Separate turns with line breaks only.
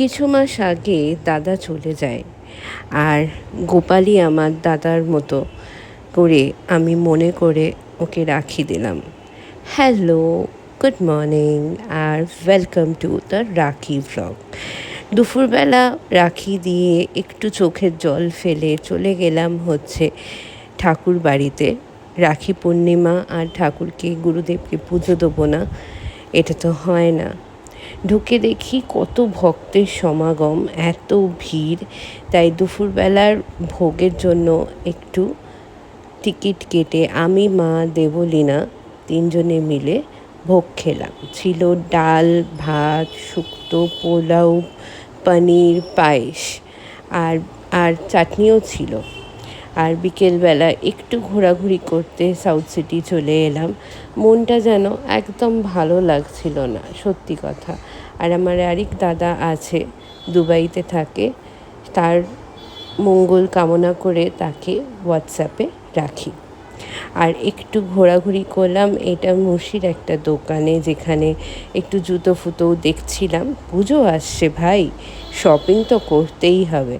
কিছু মাস আগে দাদা চলে যায়, আর গোপালই আমার দাদার মতো করে আমি মনে করে ওকে রাখি দিলাম। হ্যালো, গুড মর্নিং, আর welcome to the Rakhi vlog. দুপুরবেলা রাখি দিয়ে একটু চোখের জল ফেলে চলে গেলাম হচ্ছে ঠাকুর বাড়িতে। রাখি পূর্ণিমা আর ঠাকুরকে গুরুদেবকে পুজো দেবো না, এটা তো হয় না। ঢুকে দেখি কত ভক্তের সমাগম, এত ভিড়, তাই দুপুরবেলার ভোগের জন্য একটু টিকিট কেটে আমি, মা, দেবলীনা তিনজনে মিলে ভোগ খেলাম। ছিল ডাল, ভাত, শুক্তো, পোলাও, পনির, পায়েস, আর আর চাটনিও ছিল। আর বিকেলবেলা একটু ঘোরাঘুরি করতে সাউথ সিটি চলে এলাম। মনটা যেন একদম ভালো লাগছিল না, সত্যি কথা। আর আমার আরেক দাদা আছে, দুবাইতে থাকে, তার মঙ্গল কামনা করে তাকে হোয়াটসঅ্যাপে রাখি। আর একটু ঘোরাঘুরি করলাম এটা মুর্শির একটা দোকানে, যেখানে একটু জুতো ফুতোও দেখছিলাম। পুজো আসছে ভাই, শপিং তো করতেই হবে।